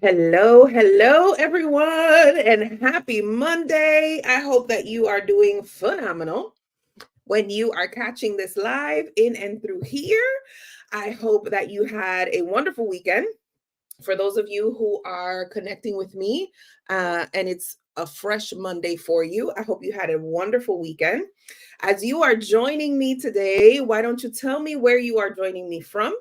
Hello, everyone, and happy Monday. I hope that you are doing phenomenal when you are catching this live in and through here. I hope that you had a wonderful weekend. For those of you who are connecting with me, and it's a fresh Monday for you, I hope you had a wonderful weekend. As you are joining me today, why don't you tell me where you are joining me from?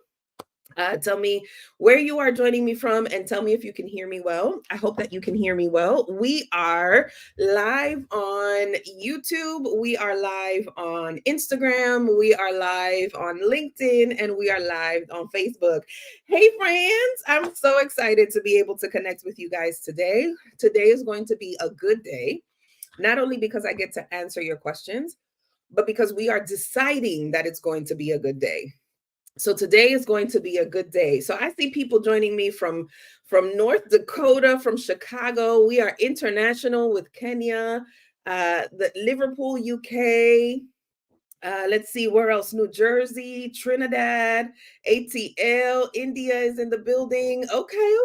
Tell me where you are joining me from and tell me if you can hear me well. I hope that you can hear me well. We are live on YouTube, we are live on Instagram, we are live on LinkedIn, and we are live on Facebook. Hey, friends, I'm so excited to be able to connect with you guys today. Today is going to be a good day, not only because I get to answer your questions, but because we are deciding that it's going to be a good day. So today is going to be a good day. So I see people joining me from North Dakota, from Chicago. We are international with Kenya, the Liverpool, UK. Let's see where else. New Jersey, Trinidad, ATL, India is in the building. Okay.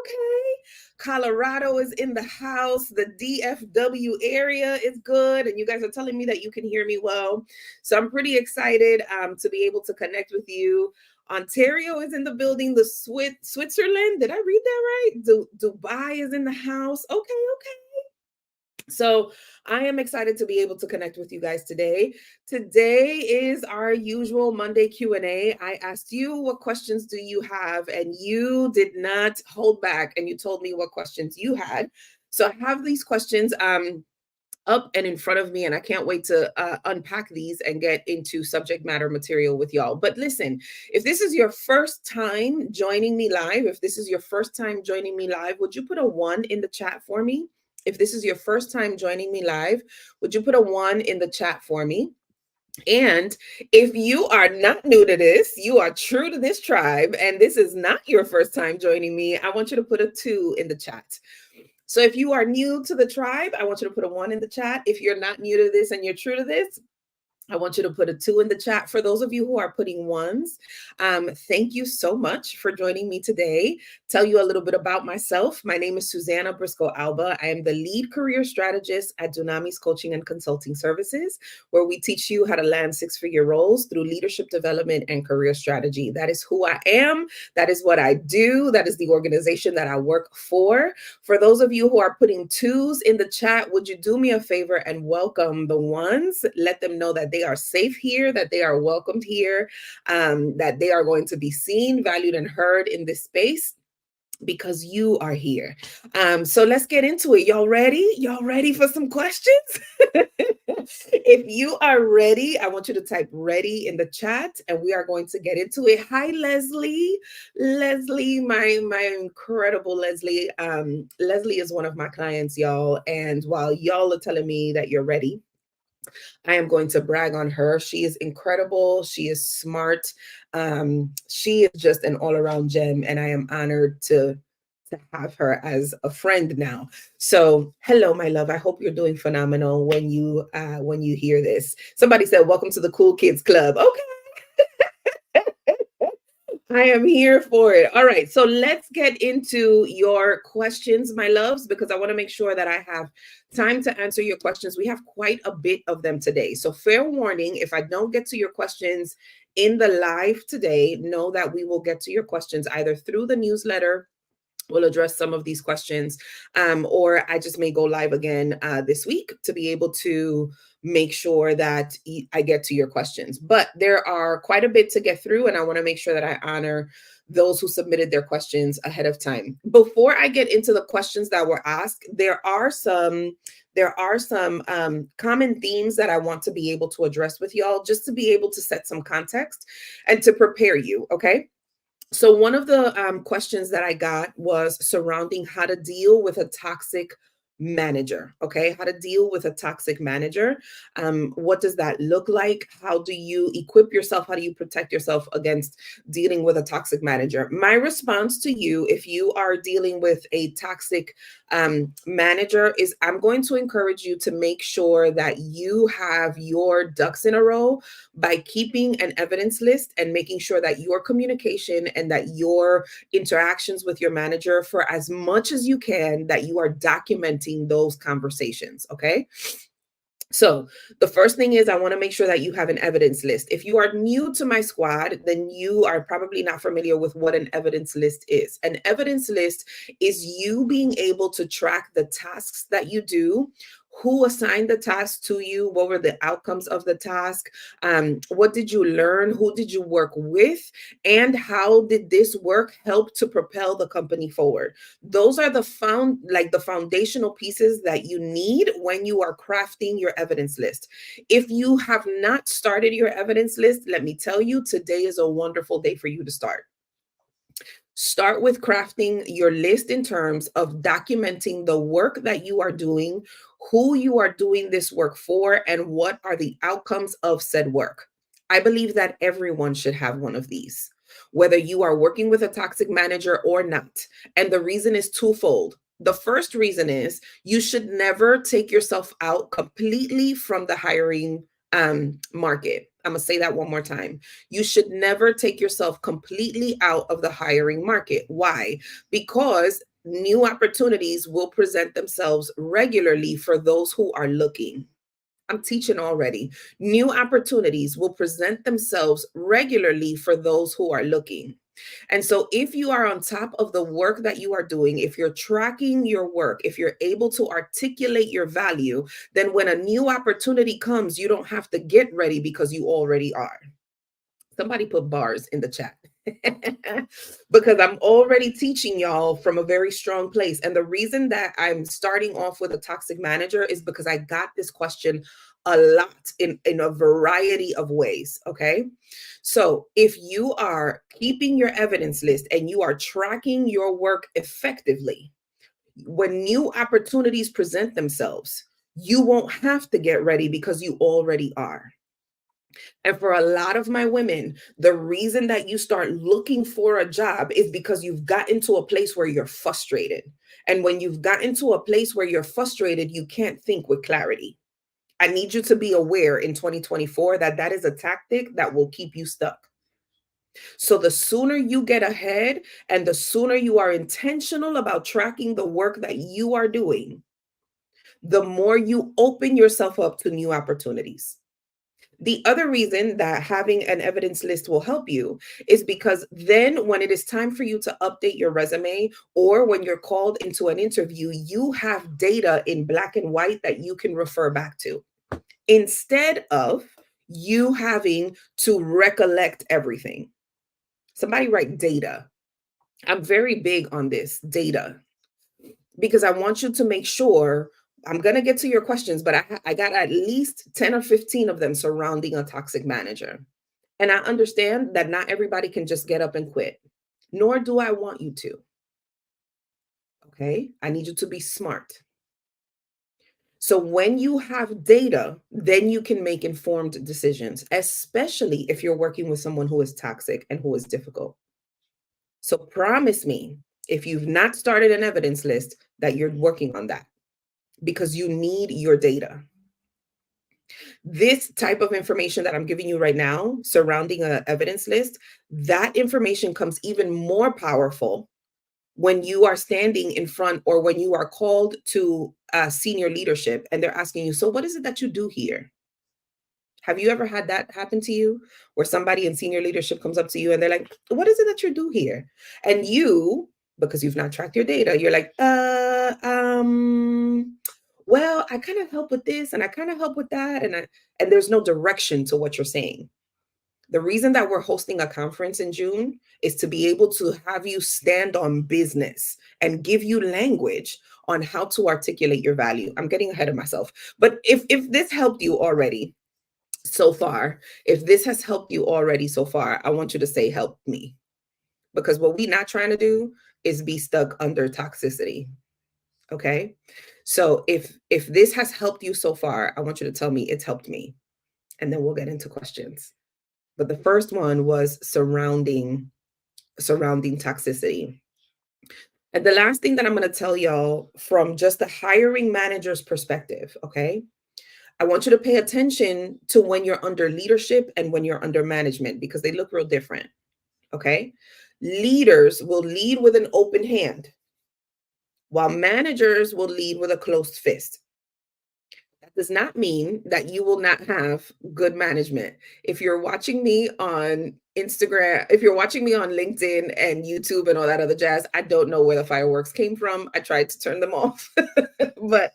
Colorado is in the house. The DFW area is good. And you guys are telling me that you can hear me well. So I'm pretty excited to be able to connect with you. Ontario is in the building. The Switzerland, did I read that right? Dubai is in the house. Okay. So I am excited to be able to connect with you guys today. Today is our usual Monday Q&A. I asked you what questions do you have, and you did not hold back, and you told me what questions you had. So I have these questions up and in front of me, and I can't wait to unpack these and get into subject matter material with y'all. But listen, if this is your first time joining me live, would you put a 1 in the chat for me? If this is your first time joining me live, would you put a 1 in the chat for me? And if you are not new to this, you are true to this tribe, and this is not your first time joining me, I want you to put a 2 in the chat. So if you are new to the tribe, I want you to put a 1 in the chat. If you're not new to this and you're true to this, I want you to put a 2 in the chat. For those of you who are putting 1s, thank you so much for joining me today. Tell you a little bit about myself. My name is Susana Briscoe-Alba. I am the lead career strategist at Dunamis Coaching and Consulting Services, where we teach you how to land 6-figure roles through leadership development and career strategy. That is who I am. That is what I do. That is the organization that I work for. For those of you who are putting 2s in the chat, would you do me a favor and welcome the 1s? Let them know that they are safe here, that they are welcomed here, that they are going to be seen, valued, and heard in this space because you are here. So let's get into it. Y'all ready? Y'all ready for some questions? If you are ready, I want you to type ready in the chat and we are going to get into it. Hi, Leslie. Leslie, my incredible Leslie. Leslie is one of my clients, y'all. And while y'all are telling me that you're ready, I am going to brag on her. She is incredible. She is smart. She is just an all-around gem, and I am honored to have her as a friend now. So, hello, my love. I hope you're doing phenomenal when you hear this. Somebody said, "Welcome to the Cool Kids Club." Okay. I am here for it. All right. So let's get into your questions, my loves, because I want to make sure that I have time to answer your questions. We have quite a bit of them today. So fair warning, if I don't get to your questions in the live today, know that we will get to your questions either through the newsletter. We'll address some of these questions, or I just may go live again this week to be able to make sure that I get to your questions. But there are quite a bit to get through, and I want to make sure that I honor those who submitted their questions ahead of time. Before I get into the questions that were asked, there are some common themes that I want to be able to address with y'all, just to be able to set some context and to prepare you, okay? So one of the questions that I got was surrounding how to deal with a toxic manager. Okay, how to deal with a toxic manager. What does that look like? How do you equip yourself? How do you protect yourself against dealing with a toxic manager? My response to you, if you are dealing with a toxic manager, is I'm going to encourage you to make sure that you have your ducks in a row by keeping an evidence list and making sure that your communication and that your interactions with your manager, for as much as you can, that you are documenting those conversations. Okay. So the first thing is I want to make sure that you have an evidence list. If you are new to my squad, then you are probably not familiar with what an evidence list is. An evidence list is you being able to track the tasks that you do, who assigned the task to you, what were the outcomes of the task, what did you learn, who did you work with, and how did this work help to propel the company forward. Those are the foundational pieces that you need when you are crafting your evidence list. If you have not started your evidence list, let me tell you, today is a wonderful day for you to start. Start with crafting your list in terms of documenting the work that you are doing, who you are doing this work for, and what are the outcomes of said work. I believe that everyone should have one of these, whether you are working with a toxic manager or not. And the reason is twofold. The first reason is you should never take yourself out completely from the hiring market. I'm going to say that one more time. You should never take yourself completely out of the hiring market. Why? Because new opportunities will present themselves regularly for those who are looking. I'm teaching already. New opportunities will present themselves regularly for those who are looking. And so, if you are on top of the work that you are doing, if you're tracking your work, if you're able to articulate your value, then when a new opportunity comes, you don't have to get ready because you already are. Somebody put bars in the chat. Because I'm already teaching y'all from a very strong place. And the reason that I'm starting off with a toxic manager is because I got this question a lot in a variety of ways. Okay. So if you are keeping your evidence list and you are tracking your work effectively, when new opportunities present themselves, you won't have to get ready because you already are. And for a lot of my women, the reason that you start looking for a job is because you've gotten to a place where you're frustrated. And when you've gotten to a place where you're frustrated, you can't think with clarity. I need you to be aware in 2024 that that is a tactic that will keep you stuck. So the sooner you get ahead and the sooner you are intentional about tracking the work that you are doing, the more you open yourself up to new opportunities. The other reason that having an evidence list will help you is because then when it is time for you to update your resume or when you're called into an interview, you have data in black and white that you can refer back to instead of you having to recollect everything. Somebody write data. I'm very big on this data because I want you to make sure. I'm going to get to your questions, but I got at least 10 or 15 of them surrounding a toxic manager. And I understand that not everybody can just get up and quit, nor do I want you to. Okay. I need you to be smart. So when you have data, then you can make informed decisions, especially if you're working with someone who is toxic and who is difficult. So promise me, if you've not started an evidence list, that you're working on that because you need your data. This type of information that I'm giving you right now surrounding an evidence list, that information comes even more powerful when you are standing in front or when you are called to senior leadership and they're asking you, so what is it that you do here? Have you ever had that happen to you where somebody in senior leadership comes up to you and they're like, what is it that you do here? And you, because you've not tracked your data, you're like, well, I kind of help with this and I kind of help with that. And there's no direction to what you're saying. The reason that we're hosting a conference in June is to be able to have you stand on business and give you language on how to articulate your value. I'm getting ahead of myself. But if this helped you already so far, if this has helped you already so far, I want you to say help me. Because what we're not trying to do is be stuck under toxicity. Okay. So if this has helped you so far, I want you to tell me it's helped me. And then we'll get into questions. But the first one was surrounding toxicity. And the last thing that I'm going to tell y'all from just the hiring manager's perspective, okay? I want you to pay attention to when you're under leadership and when you're under management because they look real different, okay? Leaders will lead with an open hand, while managers will lead with a closed fist. That does not mean that you will not have good management. If you're watching me on Instagram, if you're watching me on LinkedIn and YouTube and all that other jazz, I don't know where the fireworks came from. I tried to turn them off, but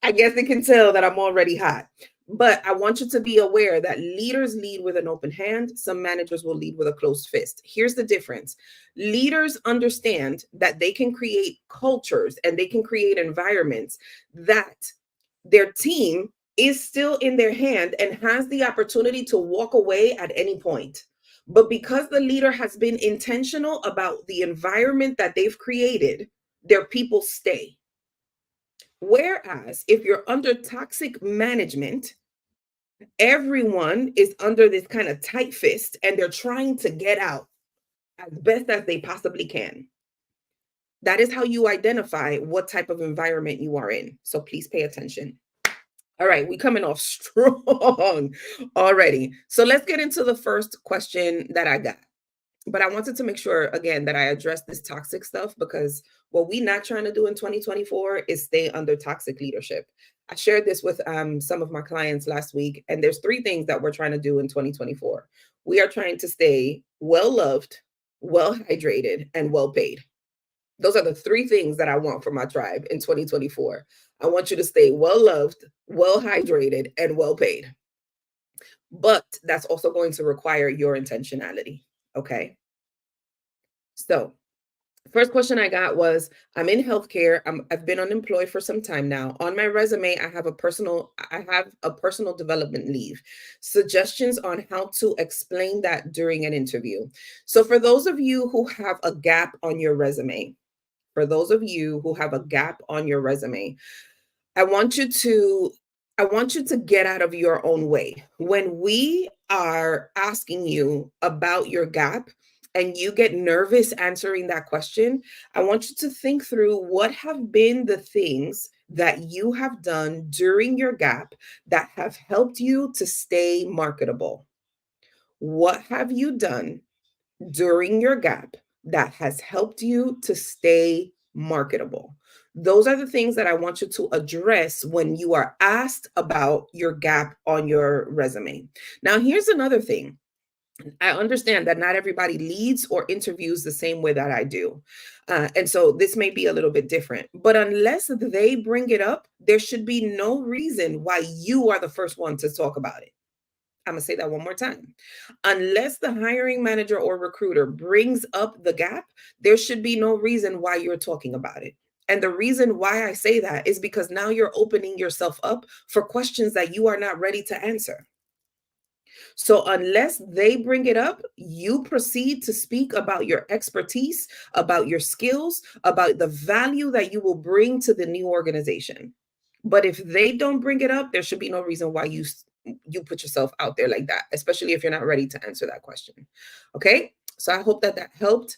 I guess they can tell that I'm already hot. But I want you to be aware that leaders lead with an open hand. Some managers will lead with a closed fist. Here's the difference. Leaders understand that they can create cultures and they can create environments that their team is still in their hand and has the opportunity to walk away at any point. But because the leader has been intentional about the environment that they've created, their people stay. Whereas if you're under toxic management, everyone is under this kind of tight fist and they're trying to get out as best as they possibly can. That is how you identify what type of environment you are in. So please pay attention. All right, we coming off strong already. So let's get into the first question that I got. But I wanted to make sure again that I address this toxic stuff because what we're not trying to do in 2024 is stay under toxic leadership. I shared this with some of my clients last week, and there's three things that we're trying to do in 2024. We are trying to stay well loved, well hydrated, and well paid. Those are the three things that I want for my tribe in 2024. I want you to stay well loved, well hydrated, and well paid. But that's also going to require your intentionality. Okay. So, first question I got was I'm in healthcare. I've been unemployed for some time now. On my resume, I have a personal development leave. Suggestions on how to explain that during an interview. So for those of you who have a gap on your resume, for those of you who have a gap on your resume, I want you to get out of your own way. When we are asking you about your gap and you get nervous answering that question, I want you to think through what have been the things that you have done during your gap that have helped you to stay marketable. What have you done during your gap that has helped you to stay marketable? Those are the things that I want you to address when you are asked about your gap on your resume. Now, here's another thing. I understand that not everybody leads or interviews the same way that I do. And so this may be a little bit different. But unless they bring it up, there should be no reason why you are the first one to talk about it. I'm going to say that one more time. Unless the hiring manager or recruiter brings up the gap, there should be no reason why you're talking about it. And the reason why I say that is because now you're opening yourself up for questions that you are not ready to answer. So, unless they bring it up, you proceed to speak about your expertise, about your skills, about the value that you will bring to the new organization. But if they don't bring it up, there should be no reason why you put yourself out there like that, especially if you're not ready to answer that question. Okay, so I hope that helped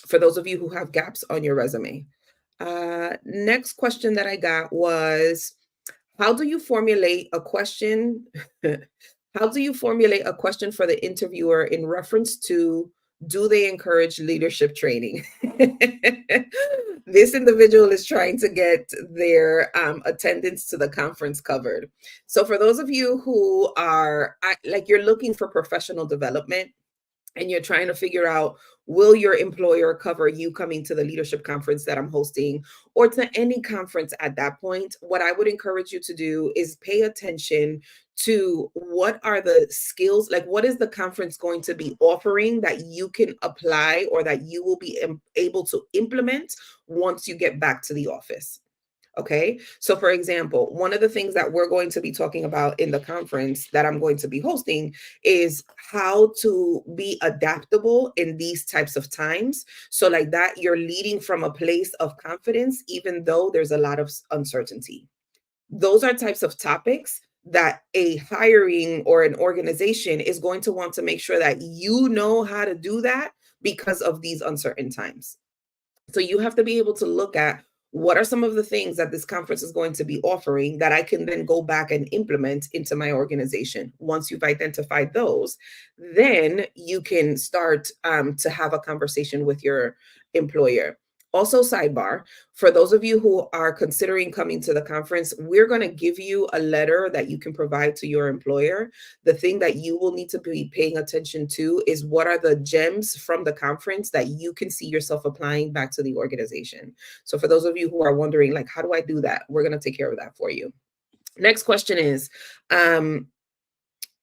for those of you who have gaps on your resume. Next question that I got was, how do you formulate a question? How do you formulate a question for the interviewer in reference to, do they encourage leadership training? This individual is trying to get their attendance to the conference covered. So for those of you who are like, you're looking for professional development, and you're trying to figure out, will your employer cover you coming to the leadership conference that I'm hosting or to any conference at that point? What I would encourage you to do is pay attention to what are the skills, like what is the conference going to be offering that you can apply or that you will be able to implement once you get back to the office. Okay. So, for example, one of the things that we're going to be talking about in the conference that I'm going to be hosting is how to be adaptable in these types of times. So, like that, you're leading from a place of confidence, even though there's a lot of uncertainty. Those are types of topics that a hiring or an organization is going to want to make sure that you know how to do that because of these uncertain times. So you have to be able to look at what are some of the things that this conference is going to be offering that I can then go back and implement into my organization. Once you've identified those, then you can start to have a conversation with your employer. Also, sidebar, for those of you who are considering coming to the conference, we're going to give you a letter that you can provide to your employer. The thing that you will need to be paying attention to is what are the gems from the conference that you can see yourself applying back to the organization. So for those of you who are wondering, like, how do I do that? We're going to take care of that for you. Next question is,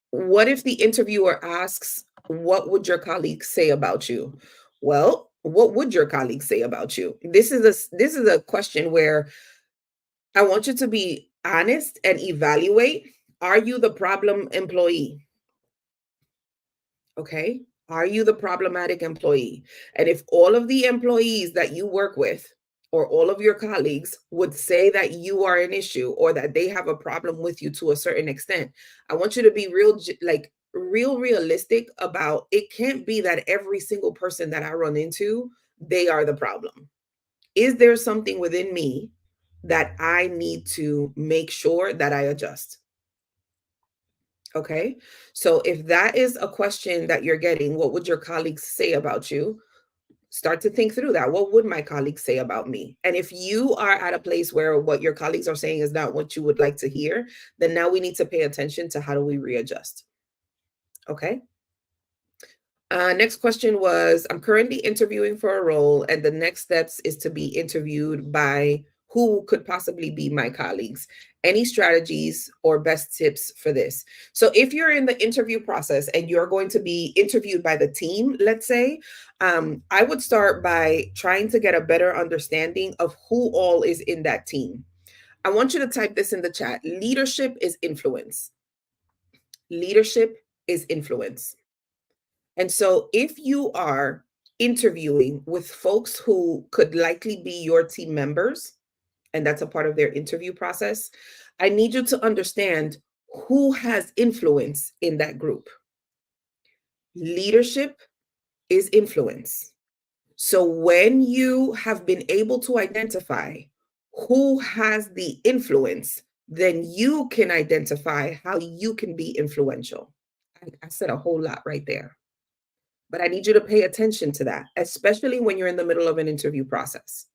what if the interviewer asks, what would your colleagues say about you? Well, what would your colleagues say about you? This is a question where I want you to be honest and evaluate. Are you the problem employee? Okay. Are you the problematic employee? And if all of the employees that you work with or all of your colleagues would say that you are an issue or that they have a problem with you to a certain extent, I want you to be real realistic about it. Can't be that every single person that I run into, they are the problem. Is there something within me that I need to make sure that I adjust? Okay. So if that is a question that you're getting, what would your colleagues say about you? Start to think through that. What would my colleagues say about me? And if you are at a place where what your colleagues are saying is not what you would like to hear, then now we need to pay attention to how do we readjust. Okay. Next question was, I'm currently interviewing for a role, and the next steps is to be interviewed by who could possibly be my colleagues. Any strategies or best tips for this? So if you're in the interview process and you're going to be interviewed by the team, let's say, I would start by trying to get a better understanding of who all is in that team. I want you to type this in the chat. Leadership is influence. Leadership is influence. And so if you are interviewing with folks who could likely be your team members, and that's a part of their interview process, I need you to understand who has influence in that group. Leadership is influence. So when you have been able to identify who has the influence, then you can identify how you can be influential. I said a whole lot right there. But I need you to pay attention to that, especially when you're in the middle of an interview process,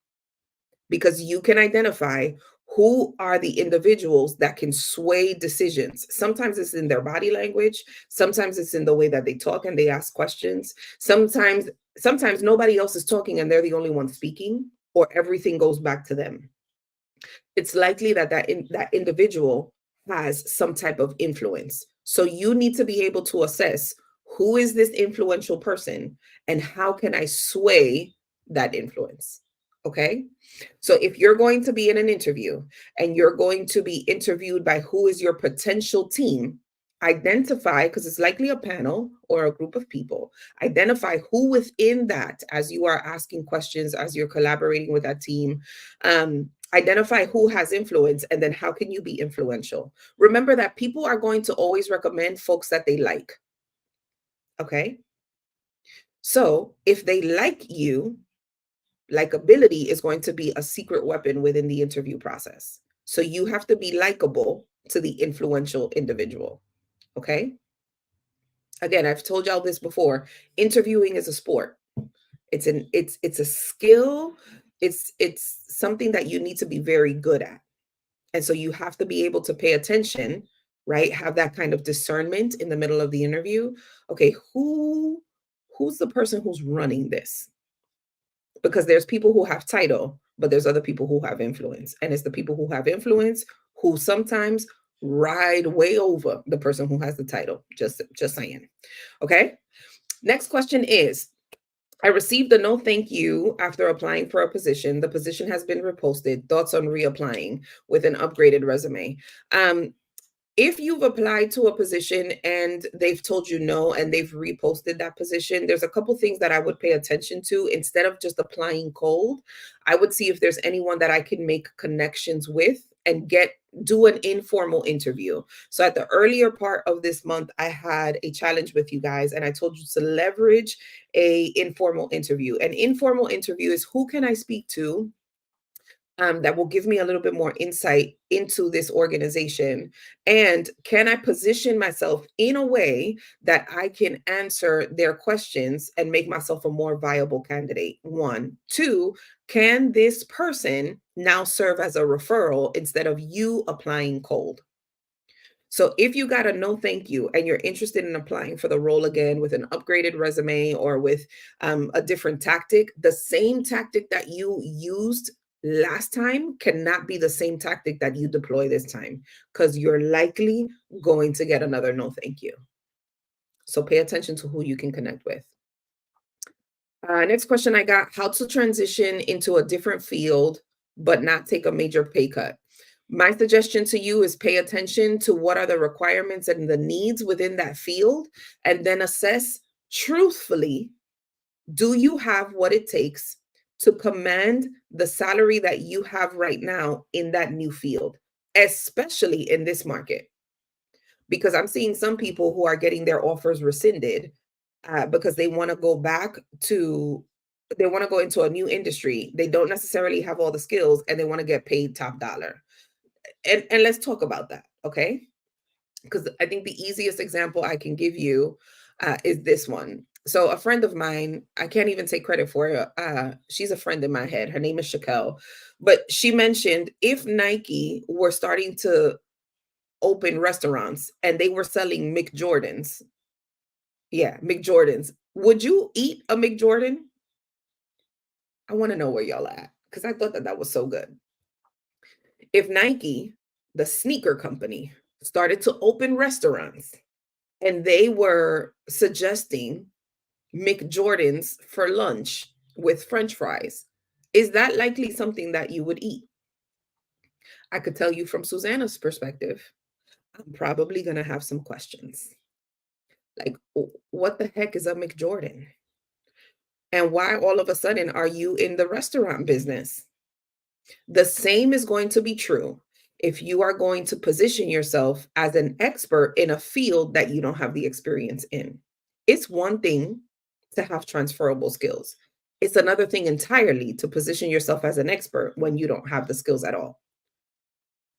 because you can identify who are the individuals that can sway decisions. Sometimes it's in their body language, sometimes it's in the way that they talk and they ask questions. Sometimes nobody else is talking and they're the only one speaking, or everything goes back to them. It's likely that that individual has some type of influence. So you need to be able to assess who is this influential person and how can I sway that influence. Okay. So if you're going to be in an interview and you're going to be interviewed by who is your potential team, identify, because it's likely a panel or a group of people, identify who within that, as you are asking questions, as you're collaborating with that team, identify who has influence, and then how can you be influential. Remember that people are going to always recommend folks that they like. Okay. So if they like you, likability is going to be a secret weapon within the interview process. So you have to be likable to the influential individual. Okay. Again, I've told y'all this before. Interviewing is a sport. It's a skill. It's something that you need to be very good at. And so you have to be able to pay attention, right? Have that kind of discernment in the middle of the interview. Okay, who's the person who's running this? Because there's people who have title, but there's other people who have influence. And it's the people who have influence who sometimes ride way over the person who has the title. Just saying. Okay. Next question is, I received a no thank you after applying for a position. The position has been reposted. Thoughts on reapplying with an upgraded resume. Um, if you've applied to a position and they've told you no and they've reposted that position, there's a couple things that I would pay attention to. Instead of just applying cold, I would see if there's anyone that I can make connections with and do an informal interview. So at the earlier part of this month, I had a challenge with you guys and I told you to leverage a informal interview. An informal interview is who can I speak to that will give me a little bit more insight into this organization? And can I position myself in a way that I can answer their questions and make myself a more viable candidate? One. Two, can this person now serve as a referral instead of you applying cold? So if you got a no thank you and you're interested in applying for the role again with an upgraded resume or with a different tactic, the same tactic that you used last time cannot be the same tactic that you deploy this time because you're likely going to get another no thank you. So pay attention to who you can connect with. Next question I got, how to transition into a different field but not take a major pay cut. My suggestion to you is pay attention to what are the requirements and the needs within that field, and then assess truthfully, do you have what it takes to command the salary that you have right now in that new field, especially in this market? Because I'm seeing some people who are getting their offers rescinded because they want to go back to they want to go into a new industry. They don't necessarily have all the skills and they want to get paid top dollar. And let's talk about that, okay? Because I think the easiest example I can give you is this one. So a friend of mine, I can't even take credit for it. She's a friend in my head. Her name is Shakel, but she mentioned if Nike were starting to open restaurants and they were selling McJordans, yeah, McJordans, would you eat a McJordan? I want to know where y'all at because I thought that that was so good. If Nike, the sneaker company, started to open restaurants and they were suggesting McJordans for lunch with French fries, is that likely something that you would eat? I could tell you from Susana's perspective, I'm probably going to have some questions. Like, what the heck is a McJordan? And why all of a sudden are you in the restaurant business? The same is going to be true if you are going to position yourself as an expert in a field that you don't have the experience in. It's one thing to have transferable skills. It's another thing entirely to position yourself as an expert when you don't have the skills at all.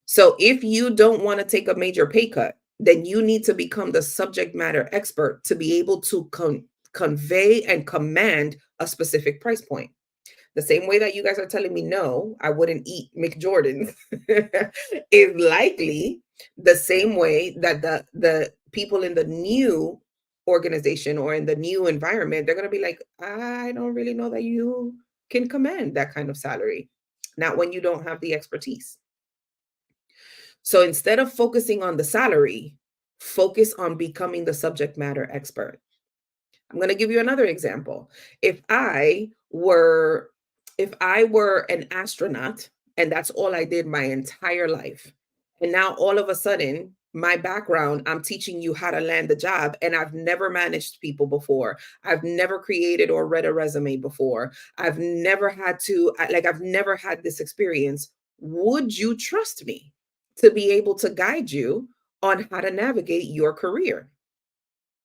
So if you don't want to take a major pay cut, then you need to become the subject matter expert to be able to convey and command a specific price point. The same way that you guys are telling me no, I wouldn't eat McJordans is likely the same way that the people in the new organization or in the new environment, they're going to be like, I don't really know that you can command that kind of salary. Not when you don't have the expertise. So instead of focusing on the salary, focus on becoming the subject matter expert. I'm going to give you another example. If I were an astronaut and that's all I did my entire life, and now all of a sudden my background, I'm teaching you how to land a job, and I've never managed people before. I've never created or read a resume before. I've never I've never had this experience. Would you trust me to be able to guide you on how to navigate your career?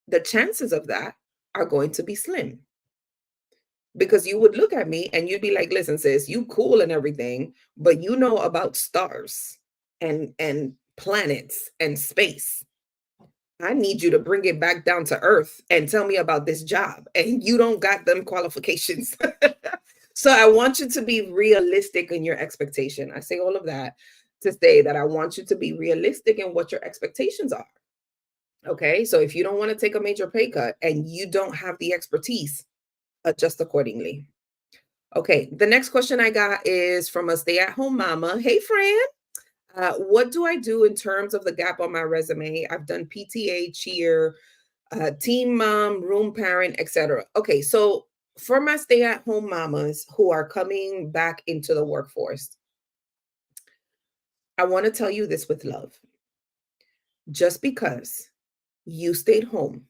The chances of that are going to be slim because you would look at me and you'd be like, listen, sis, you cool and everything, but you know about stars and planets and space. I need you to bring it back down to earth and tell me about this job. And you don't got them qualifications. So I want you to be realistic in your expectation. I say all of that to say that I want you to be realistic in what your expectations are. Okay. So if you don't want to take a major pay cut and you don't have the expertise, adjust accordingly. Okay. The next question I got is from a stay at home mama. Hey, Fran. What do I do in terms of the gap on my resume? I've done PTA, cheer, teen mom, room parent, etc. Okay. So For my stay-at-home mamas who are coming back into the workforce, I want to tell you this with love. Just because you stayed home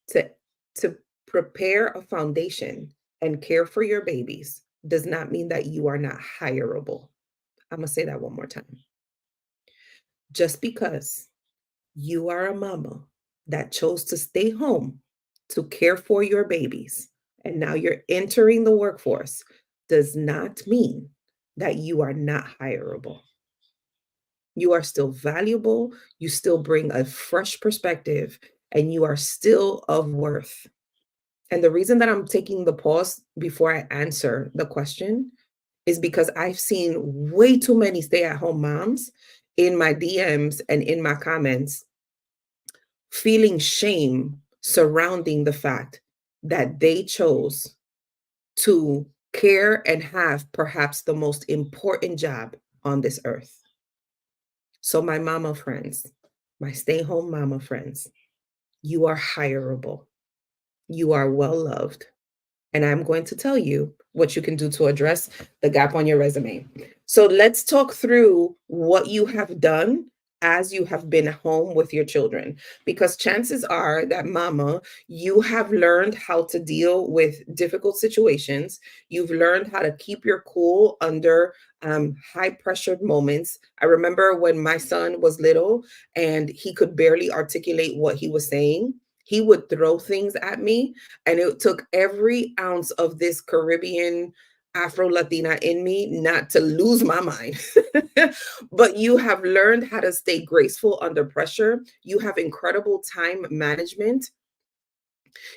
to to prepare a foundation and care for your babies does not mean that you are not hireable. I'm going to say that one more time. Just because you are a mama that chose to stay home to care for your babies and now you're entering the workforce does not mean that you are not hireable. You are still valuable, you still bring a fresh perspective, and you are still of worth. And the reason that I'm taking the pause before I answer the question is because I've seen way too many stay-at-home moms in my DMs and in my comments feeling shame surrounding the fact that they chose to care and have perhaps the most important job on this earth. So, my mama friends, my stay home mama friends, you are hireable. You are well loved. And I'm going to tell you what you can do to address the gap on your resume. So let's talk through what you have done as you have been home with your children, because chances are that mama, you have learned how to deal with difficult situations. You've learned how to keep your cool under high pressured moments. I remember when my son was little and he could barely articulate what he was saying, he would throw things at me, and it took every ounce of this Caribbean Afro Latina in me not to lose my mind. But you have learned how to stay graceful under pressure. You have incredible time management.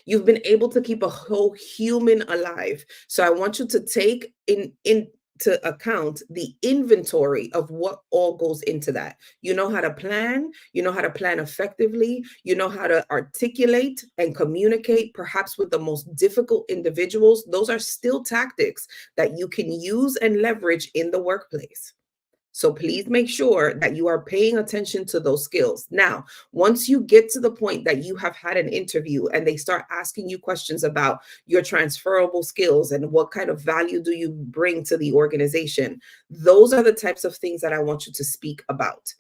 You've been able to keep a whole human alive. So I want you to take into account the inventory of what all goes into that. You know how to plan, you know how to plan effectively, you know how to articulate and communicate, perhaps with the most difficult individuals. Those are still tactics that you can use and leverage in the workplace. So please make sure that you are paying attention to those skills. Now, once you get to the point that you have had an interview and they start asking you questions about your transferable skills and what kind of value do you bring to the organization, those are the types of things that I want you to speak about.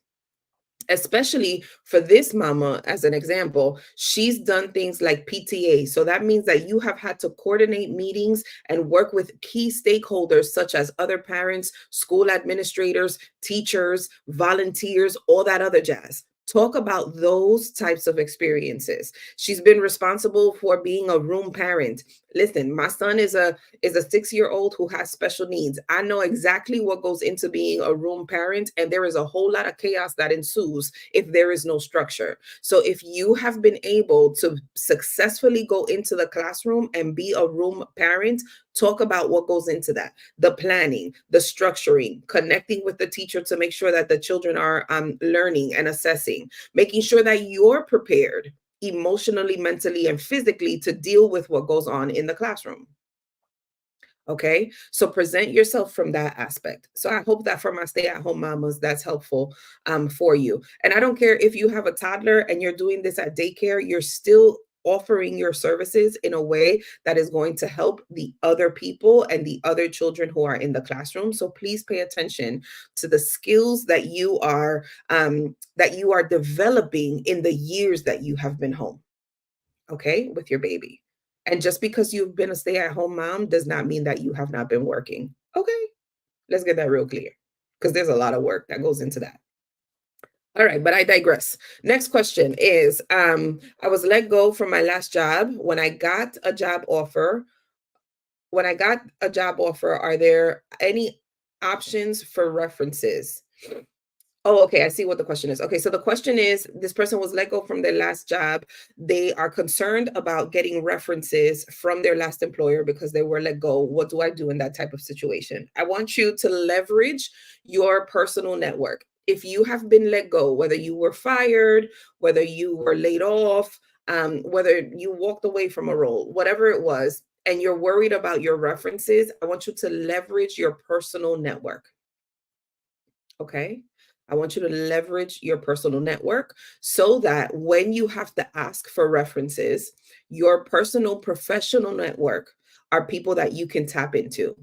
Especially for this mama, as an example, she's done things like PTA. So that means that you have had to coordinate meetings and work with key stakeholders, such as other parents, school administrators, teachers, volunteers, all that other jazz. Talk about those types of experiences. She's been responsible for being a room parent. Listen, my son is a 6-year-old who has special needs. I know exactly what goes into being a room parent, and there is a whole lot of chaos that ensues if there is no structure. So if you have been able to successfully go into the classroom and be a room parent, talk about what goes into that: the planning, the structuring, connecting with the teacher to make sure that the children are learning and assessing, making sure that you're prepared emotionally, mentally, and physically to deal with what goes on in the classroom. Okay, so present yourself from that aspect. So I hope that for my stay-at-home mamas, that's helpful for you. And I don't care if you have a toddler and you're doing this at daycare, you're still offering your services in a way that is going to help the other people and the other children who are in the classroom. So please pay attention to the skills that you are developing in the years that you have been home, okay, with your baby. And just because you've been a stay-at-home mom does not mean that you have not been working. Okay, let's get that real clear, because there's a lot of work that goes into that. All right, but I digress. Next question is, I was let go from my last job. When I got a job offer, are there any options for references? Oh, okay. I see what the question is. Okay, so the question is, this person was let go from their last job. They are concerned about getting references from their last employer because they were let go. What do I do in that type of situation? I want you to leverage your personal network. If you have been let go, whether you were fired, whether you were laid off, whether you walked away from a role, whatever it was, and you're worried about your references, I want you to leverage your personal network. Okay. I want you to leverage your personal network so that when you have to ask for references, your personal professional network are people that you can tap into.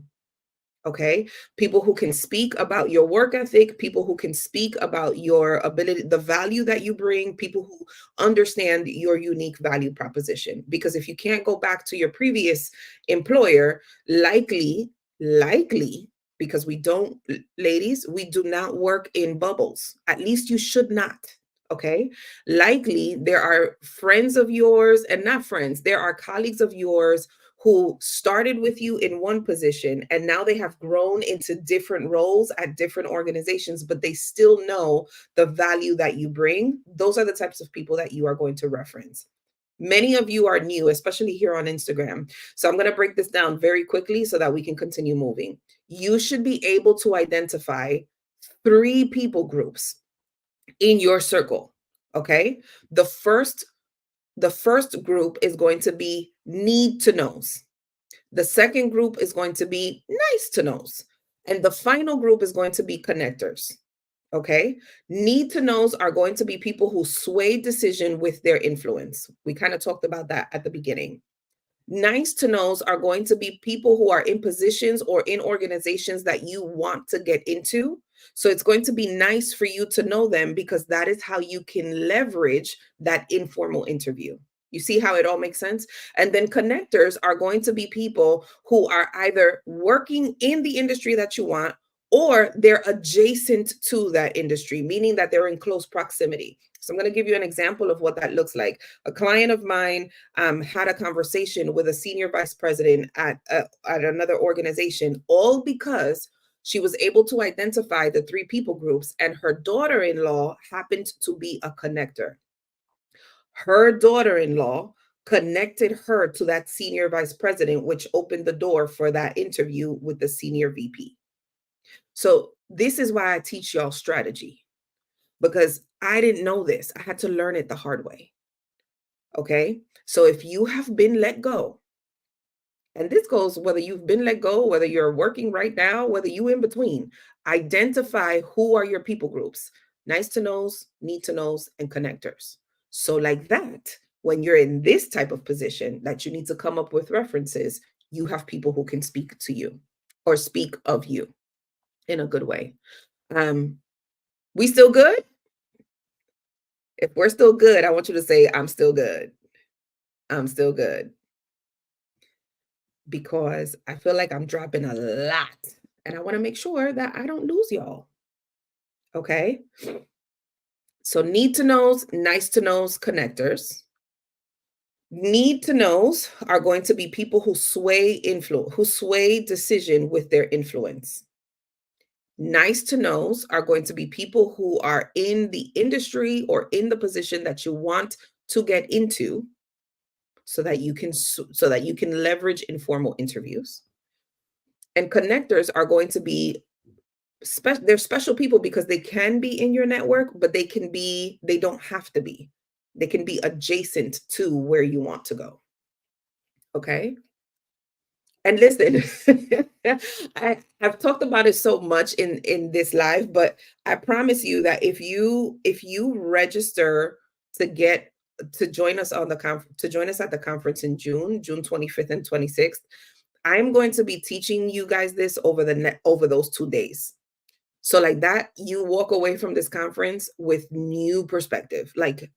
Okay. People who can speak about your work ethic, people who can speak about your ability, the value that you bring, people who understand your unique value proposition. Because if you can't go back to your previous employer, likely, because we don't, ladies, we do not work in bubbles. At least you should not. Okay. Likely there are friends of yours, and not friends, there are colleagues of yours who started with you in one position and now they have grown into different roles at different organizations, but they still know the value that you bring. Those are the types of people that you are going to reference. Many of you are new, especially here on Instagram. So I'm going to break this down very quickly so that we can continue moving. You should be able to identify 3 people groups in your circle. Okay. The first the first group is going to be need to knows. The second group is going to be nice to knows. And the final group is going to be connectors. Okay. Need to knows are going to be people who sway decision with their influence. We kind of talked about that at the beginning. Nice to knows are going to be people who are in positions or in organizations that you want to get into. So it's going to be nice for you to know them because that is how you can leverage that informal interview. You see how it all makes sense? And then connectors are going to be people who are either working in the industry that you want or they're adjacent to that industry, meaning that they're in close proximity. So I'm going to give you an example of what that looks like. A client of mine had a conversation with a senior vice president at another organization, all because she was able to identify the 3 people groups, and her daughter-in-law happened to be a connector. Her daughter-in-law connected her to that senior vice president, which opened the door for that interview with the senior VP. So this is why I teach y'all strategy, because I didn't know this. I had to learn it the hard way. Okay. So if you have been let go, and this goes whether you've been let go, whether you're working right now, whether you in between, identify who are your people groups: nice to knows, need to knows, and connectors. So, like that, when you're in this type of position that you need to come up with references, you have people who can speak to you or speak of you in a good way. Um, we still good? If we're still good, I want you to say, I'm still good. I'm still good. Because I feel like I'm dropping a lot and I want to make sure that I don't lose y'all. Okay. So, need to knows, nice to knows, connectors. Need to knows are going to be people who sway influence, who sway decision with their influence. Nice to knows are going to be people who are in the industry or in the position that you want to get into, so that you can leverage informal interviews. And connectors are going to be they're special people because they can be in your network, but they don't have to be. They can be adjacent to where you want to go. Okay. And listen, I've talked about it so much in this live, but I promise you that if you register to get to join us on the to join us at the conference in June 25th and 26th, I'm going to be teaching you guys this over those 2 days. So like that, you walk away from this conference with new perspective. Like,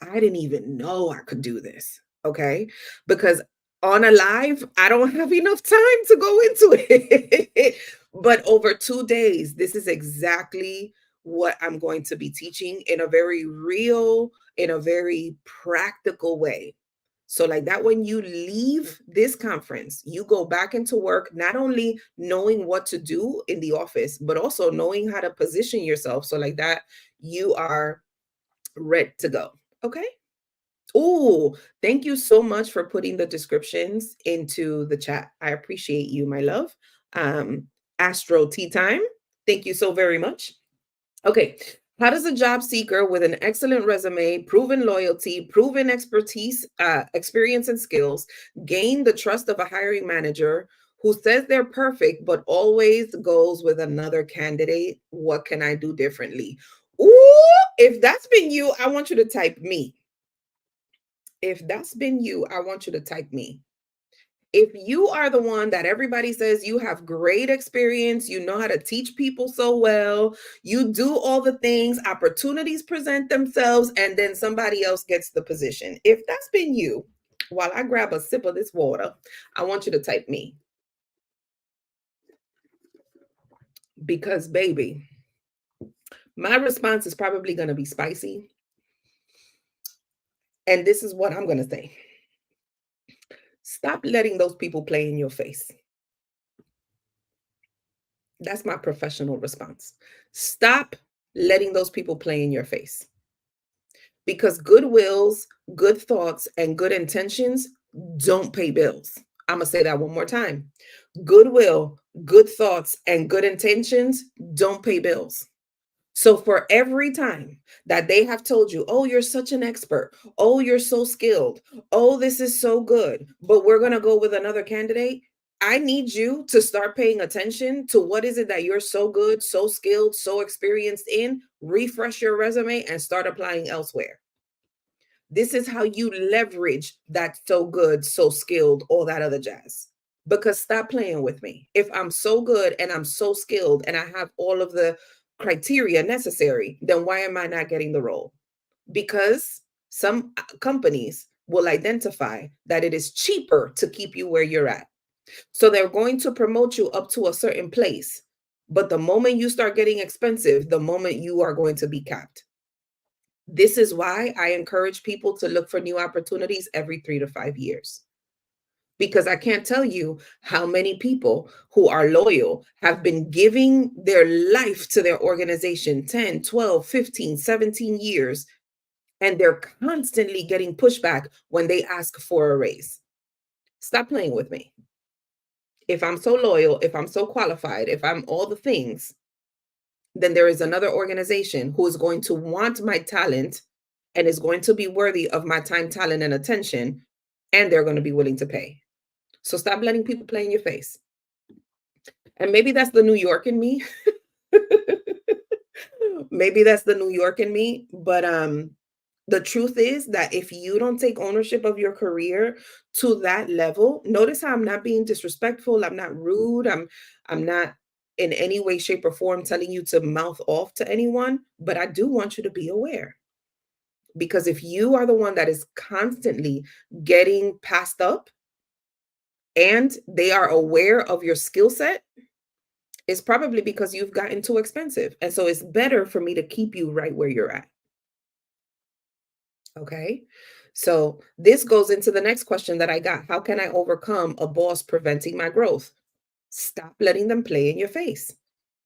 I didn't even know I could do this. Okay. Because on a live, I don't have enough time to go into it. But over 2 days, this is exactly what I'm going to be teaching in a very real, in a very practical way. So, like that, when you leave this conference, you go back into work, not only knowing what to do in the office, but also knowing how to position yourself. So, like that, you are ready to go. Okay. Oh, thank you so much for putting the descriptions into the chat. I appreciate you, my love. Um, Astro Tea Time. Thank you so very much. Okay. How does a job seeker with an excellent resume, proven loyalty, proven expertise, experience, and skills gain the trust of a hiring manager who says they're perfect but always goes with another candidate? What can I do differently? Ooh, if that's been you, I want you to type me. If that's been you, I want you to type me. If you are the one that everybody says you have great experience, you know how to teach people so well, you do all the things, opportunities present themselves, and then somebody else gets the position. If that's been you, while I grab a sip of this water, I want you to type me because, baby, my response is probably going to be spicy. And this is what I'm going to say: stop letting those people play in your face. That's my professional response. Stop letting those people play in your face. Because good wills, good thoughts, and good intentions don't pay bills. I'm going to say that one more time. Goodwill, good thoughts, and good intentions don't pay bills. So for every time that they have told you, oh, you're such an expert, oh, you're so skilled, oh, this is so good, but we're going to go with another candidate, I need you to start paying attention to what is it that you're so good, so skilled, so experienced in, refresh your resume and start applying elsewhere. This is how you leverage that so good, so skilled, all that other jazz. Because stop playing with me. If I'm so good and I'm so skilled and I have all of the criteria necessary, then why am I not getting the role? Because some companies will identify that it is cheaper to keep you where you're at. So they're going to promote you up to a certain place. But the moment you start getting expensive, the moment you are going to be capped. This is why I encourage people to look for new opportunities every 3 to 5 years. Because I can't tell you how many people who are loyal have been giving their life to their organization 10, 12, 15, 17 years, and they're constantly getting pushback when they ask for a raise. Stop playing with me. If I'm so loyal, if I'm so qualified, if I'm all the things, then there is another organization who is going to want my talent and is going to be worthy of my time, talent, and attention, and they're going to be willing to pay. So stop letting people play in your face. And maybe that's the New York in me. Maybe that's the New York in me, but the truth is that if you don't take ownership of your career to that level, notice how I'm not being disrespectful, I'm not rude, I'm not in any way, shape, or form telling you to mouth off to anyone, but I do want you to be aware. Because if you are the one that is constantly getting passed up and they are aware of your skill set, it's probably because you've gotten too expensive. And so it's better for me to keep you right where you're at. Okay. So this goes into the next question that I got. How can I overcome a boss preventing my growth? Stop letting them play in your face.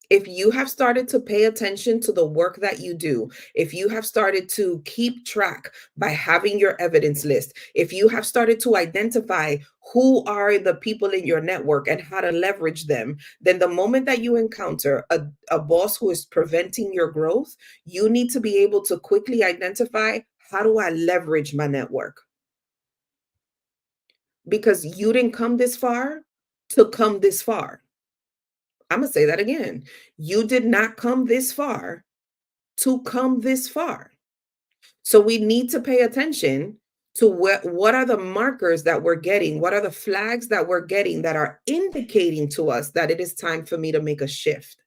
If you have started to pay attention to the work that you do, if you have started to keep track by having your evidence list, if you have started to identify who are the people in your network and how to leverage them, then the moment that you encounter a boss who is preventing your growth, you need to be able to quickly identify, how do I leverage my network? Because you didn't come this far to come this far. I'm going to say that again. You did not come this far to come this far. So we need to pay attention to what are the markers that we're getting? What are the flags that we're getting that are indicating to us that it is time for me to make a shift?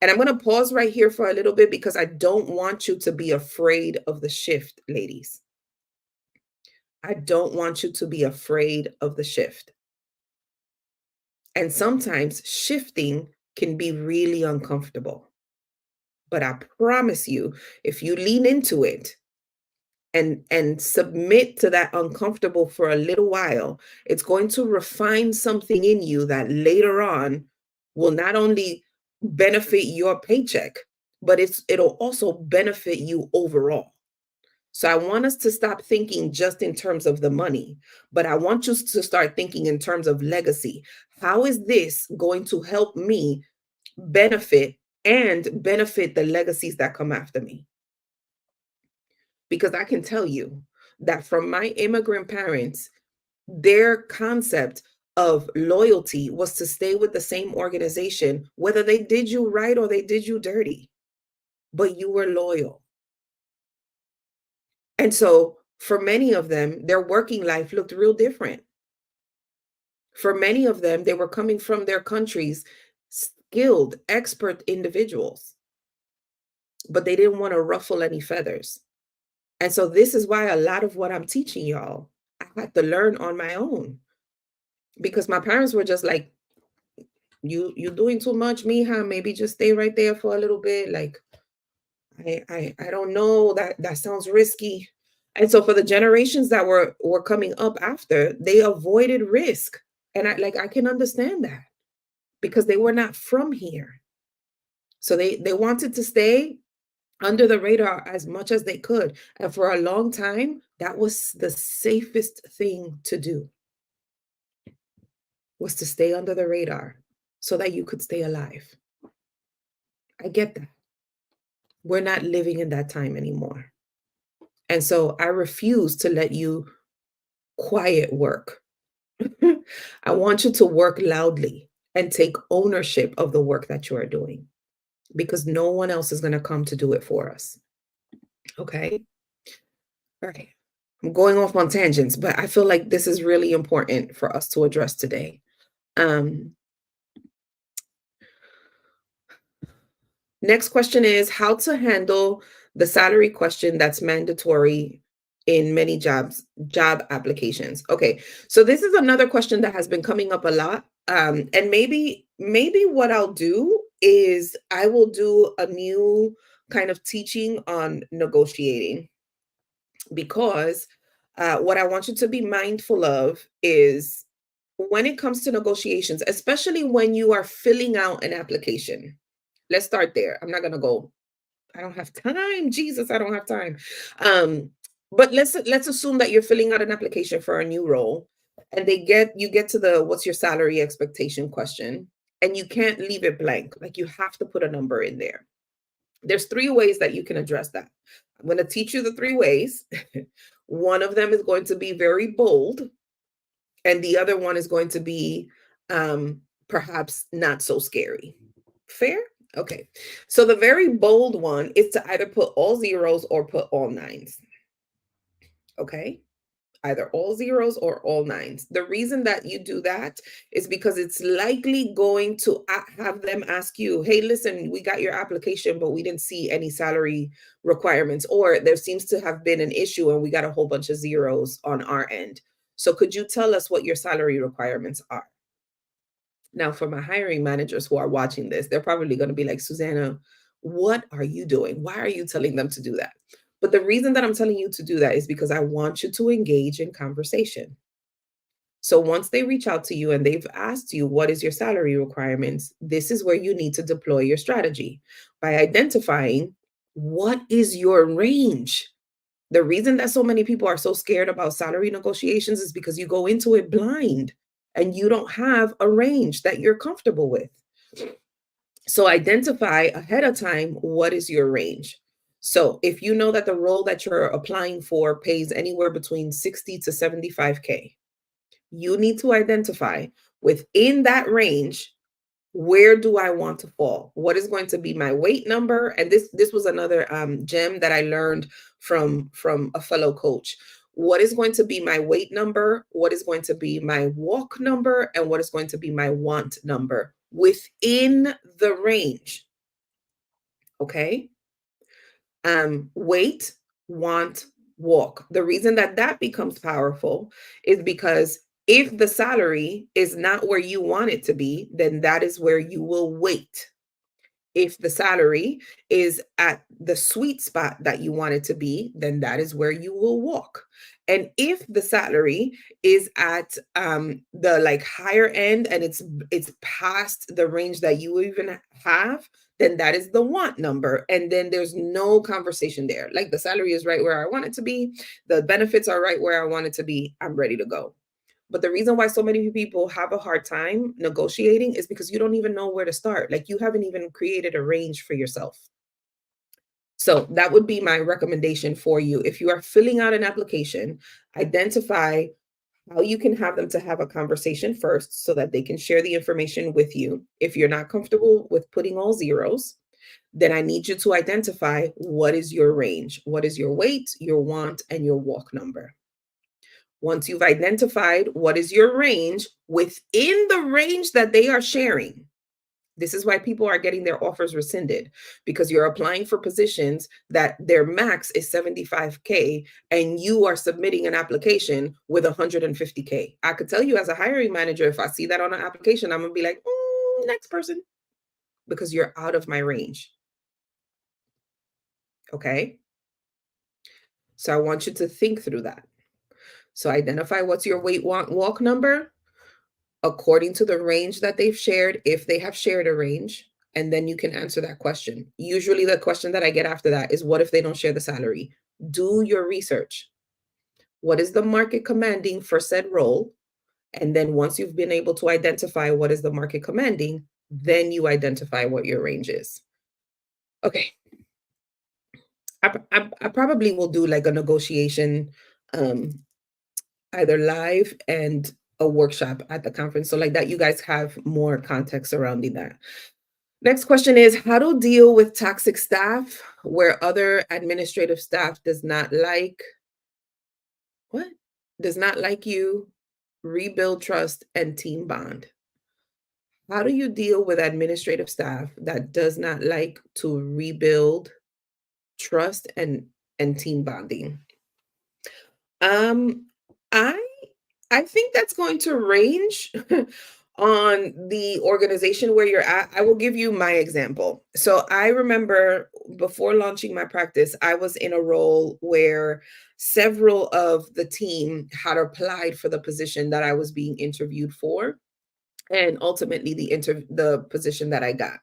And I'm going to pause right here for a little bit because I don't want you to be afraid of the shift, ladies. I don't want you to be afraid of the shift. And sometimes shifting can be really uncomfortable. But I promise you, if you lean into it and submit to that uncomfortable for a little while, it's going to refine something in you that later on will not only benefit your paycheck, but it'll also benefit you overall. So I want us to stop thinking just in terms of the money, but I want you to start thinking in terms of legacy. How is this going to help me benefit and benefit the legacies that come after me? Because I can tell you that from my immigrant parents, their concept of loyalty was to stay with the same organization, whether they did you right or they did you dirty, but you were loyal. And so for many of them, their working life looked real different. For many of them, they were coming from their countries, skilled, expert individuals, but they didn't want to ruffle any feathers. And so this is why a lot of what I'm teaching y'all, I had to learn on my own, because my parents were just like, you doing too much, mija. Maybe just stay right there for a little bit. Like, I don't know. That sounds risky. And so for the generations that were coming up after, they avoided risk. And I can understand that because they were not from here. So they wanted to stay under the radar as much as they could. And for a long time, that was the safest thing to do, was to stay under the radar so that you could stay alive. I get that. We're not living in that time anymore. And so I refuse to let you quiet work. I want you to work loudly and take ownership of the work that you are doing, because no one else is going to come to do it for us. Okay. All right. I'm going off on tangents, but I feel like this is really important for us to address today. Um, Next question is how to handle the salary question that's mandatory in many job applications. Okay, so this is another question that has been coming up a lot. And maybe what I'll do is I will do a new kind of teaching on negotiating, because what I want you to be mindful of is when it comes to negotiations, especially when you are filling out an application. Let's start there. I'm not going to go, I don't have time. Jesus, I don't have time. But let's assume that you're filling out an application for a new role, and you get to the what's your salary expectation question, and you can't leave it blank. Like, you have to put a number in there. There's three ways that you can address that. I'm going to teach you the three ways. One of them is going to be very bold, and the other one is going to be perhaps not so scary. Fair? Okay. So the very bold one is to either put all zeros or put all nines. Okay. Either all zeros or all nines. The reason that you do that is because it's likely going to have them ask you, hey, listen, we got your application, but we didn't see any salary requirements, or there seems to have been an issue and we got a whole bunch of zeros on our end. So could you tell us what your salary requirements are? Now, for my hiring managers who are watching this, they're probably going to be like, Susana, what are you doing? Why are you telling them to do that? But the reason that I'm telling you to do that is because I want you to engage in conversation. So once they reach out to you and they've asked you, what is your salary requirements? This is where you need to deploy your strategy by identifying what is your range. The reason that so many people are so scared about salary negotiations is because you go into it blind and you don't have a range that you're comfortable with. So identify ahead of time, what is your range? So if you know that the role that you're applying for pays anywhere between 60 to 75K, you need to identify within that range, where do I want to fall? What is going to be my weight number? And this was another gem that I learned from a fellow coach. What is going to be my weight number? What is going to be my walk number? And what is going to be my want number within the range? Okay. Weight, want, walk. The reason that that becomes powerful is because if the salary is not where you want it to be, then that is where you will wait. If the salary is at the sweet spot that you want it to be, then that is where you will walk. And if the salary is at the like higher end and it's past the range that you even have, then that is the want number. And then there's no conversation there. Like, the salary is right where I want it to be. The benefits are right where I want it to be. I'm ready to go. But the reason why so many people have a hard time negotiating is because you don't even know where to start. Like, you haven't even created a range for yourself. So that would be my recommendation for you. If you are filling out an application, identify how you can have them to have a conversation first so that they can share the information with you. If you're not comfortable with putting all zeros, then I need you to identify what is your range, what is your weight, your want, and your walk number. Once you've identified what is your range within the range that they are sharing, this is why people are getting their offers rescinded, because you're applying for positions that their max is 75K and you are submitting an application with 150K. I could tell you as a hiring manager, if I see that on an application, I'm going to be like, next person, because you're out of my range. Okay. So I want you to think through that. So identify what's your weight walk number according to the range that they've shared, if they have shared a range, and then you can answer that question. Usually the question that I get after that is, what if they don't share the salary? Do your research. What is the market commanding for said role? And then once you've been able to identify what is the market commanding, then you identify what your range is. Okay. I probably will do like a negotiation, either live and a workshop at the conference. So like that, you guys have more context surrounding that. Next question is, how to deal with toxic staff where other administrative staff does not like what? Does not like you, rebuild trust and team bond. How do you deal with administrative staff that does not like to rebuild trust and team bonding? Um, I I think that's going to range on the organization where you're at. I will give you my example. So I remember before launching my practice, I was in a role where several of the team had applied for the position that I was being interviewed for, and ultimately the position that I got.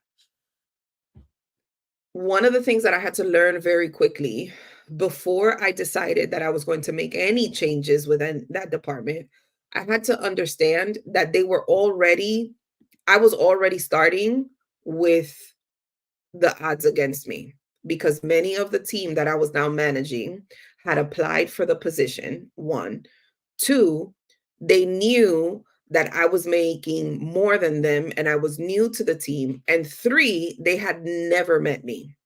One of the things that I had to learn very quickly before I decided that I was going to make any changes within that department, I had to understand that I was already starting with the odds against me, because many of the team that I was now managing had applied for the position. One, two, they knew that I was making more than them and I was new to the team. And three, they had never met me,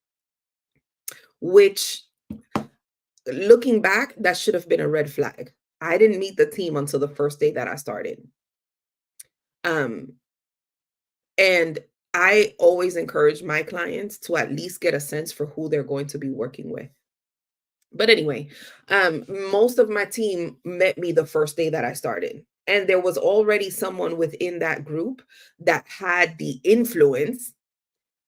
which, looking back, that should have been a red flag. I didn't meet the team until the first day that I started. Um, and I always encourage my clients to at least get a sense for who they're going to be working with. But anyway, most of my team met me the first day that I started. And there was already someone within that group that had the influence.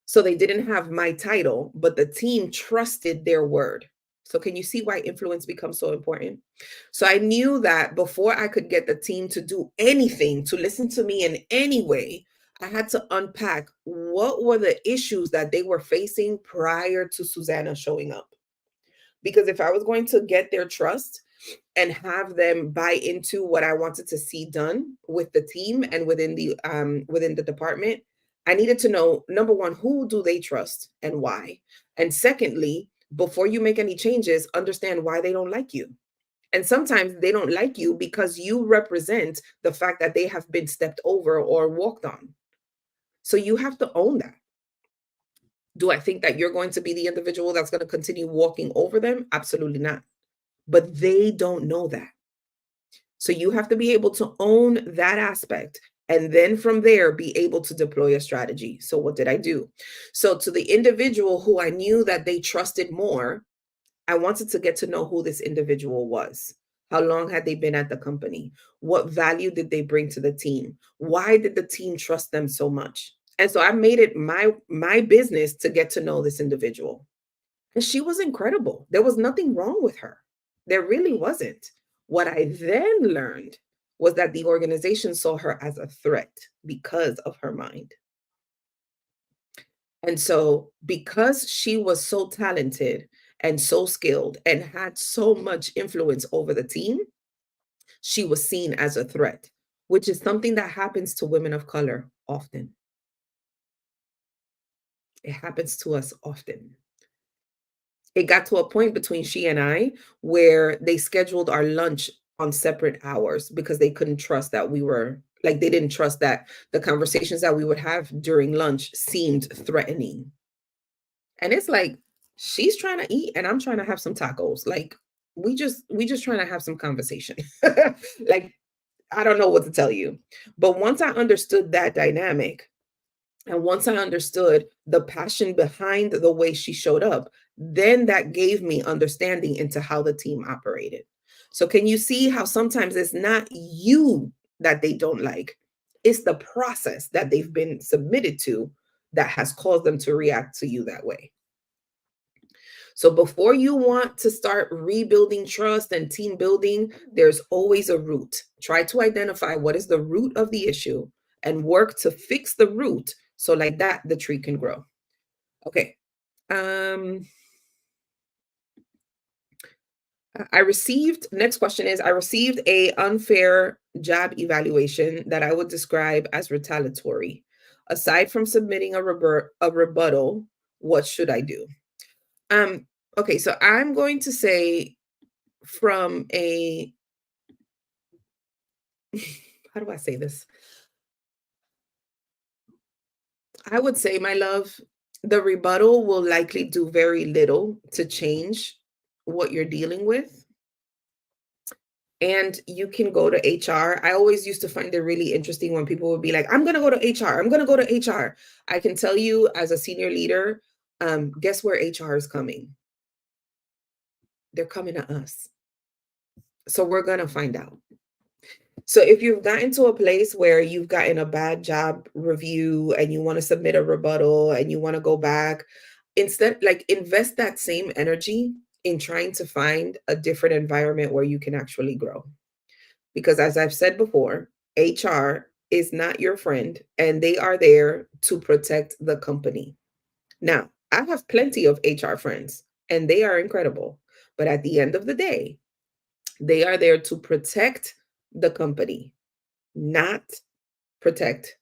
So they didn't have my title, but the team trusted their word. So can you see why influence becomes so important? So I knew that before I could get the team to do anything, to listen to me in any way, I had to unpack what were the issues that they were facing prior to Susana showing up. Because if I was going to get their trust and have them buy into what I wanted to see done with the team and within the department, I needed to know, number one, who do they trust and why? And secondly, before you make any changes, understand why they don't like you. And sometimes they don't like you because you represent the fact that they have been stepped over or walked on. So you have to own that. Do I think that you're going to be the individual that's going to continue walking over them? Absolutely not. But they don't know that. So you have to be able to own that aspect. And then from there, be able to deploy a strategy. So what did I do? So to the individual who I knew that they trusted more, I wanted to get to know who this individual was. How long had they been at the company? What value did they bring to the team? Why did the team trust them so much? And so I made it my business to get to know this individual. And she was incredible. There was nothing wrong with her. There really wasn't. What I then learned was that the organization saw her as a threat because of her mind. And so, because she was so talented and so skilled and had so much influence over the team, she was seen as a threat, which is something that happens to women of color often. It happens to us often. It got to a point between she and I where they scheduled our lunch on separate hours because they couldn't trust that we were like, they didn't trust that the conversations that we would have during lunch seemed threatening. And it's like, she's trying to eat and I'm trying to have some tacos. Like, we just trying to have some conversation. Like, I don't know what to tell you. But once I understood that dynamic, and once I understood the passion behind the way she showed up, then that gave me understanding into how the team operated. So, can you see how sometimes it's not you that they don't like? It's the process that they've been submitted to that has caused them to react to you that way. So before you want to start rebuilding trust and team building, there's always a root. Try to identify what is the root of the issue and work to fix the root so like that the tree can grow. Okay. Um I received next question is I received a unfair job evaluation that I would describe as retaliatory. Aside from submitting a rebuttal, what should I do? Um okay, so I'm going to say from a how do I say this? I would say, my love, the rebuttal will likely do very little to change what you're dealing with. And you can go to HR. I always used to find it really interesting when people would be like, I'm going to go to HR. I'm going to go to HR. I can tell you as a senior leader, guess where HR is coming? They're coming to us. So we're going to find out. So if you've gotten to a place where you've gotten a bad job review and you want to submit a rebuttal and you want to go back, instead, like, invest that same energy in trying to find a different environment where you can actually grow. Because as I've said before, HR is not your friend and they are there to protect the company. Now, I have plenty of HR friends and they are incredible. But at the end of the day, they are there to protect the company, not protect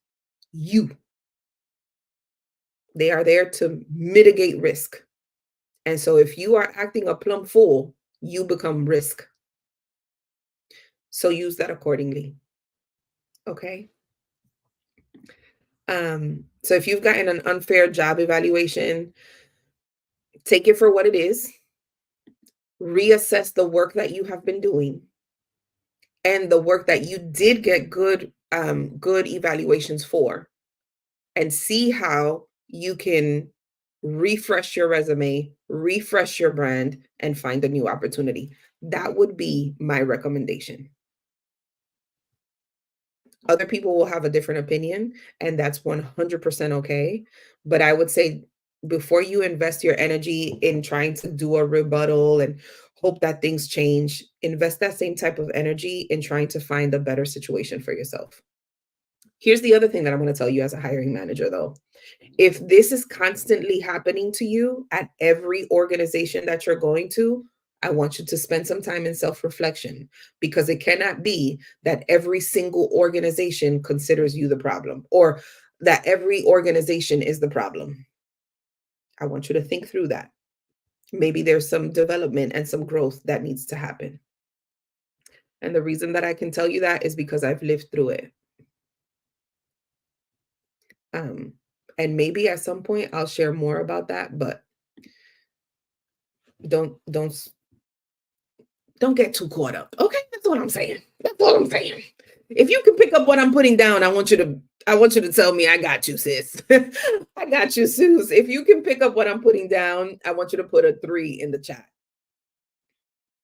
you. They are there to mitigate risk. And so if you are acting a plumb fool, you become risk. So use that accordingly. Okay. So if you've gotten an unfair job evaluation, take it for what it is, reassess the work that you have been doing and the work that you did get good evaluations for, and see how you can refresh your resume, refresh your brand, and find a new opportunity. That would be my recommendation. Other people will have a different opinion, and that's 100% okay. But I would say before you invest your energy in trying to do a rebuttal and hope that things change, invest that same type of energy in trying to find a better situation for yourself. Here's the other thing that I'm going to tell you as a hiring manager, though. If this is constantly happening to you at every organization that you're going to, I want you to spend some time in self reflection, because it cannot be that every single organization considers you the problem or that every organization is the problem. I want you to think through that. Maybe there's some development and some growth that needs to happen. And the reason that I can tell you that is because I've lived through it. Um, and maybe at some point I'll share more about that, but don't don't don't get too caught up. Okay, that's what I'm saying. That's all I'm saying. If you can pick up what I'm putting down, I want you to tell me I got you, sis. I got you, Sus. If you can pick up what I'm putting down, I want you to put a 3 in the chat.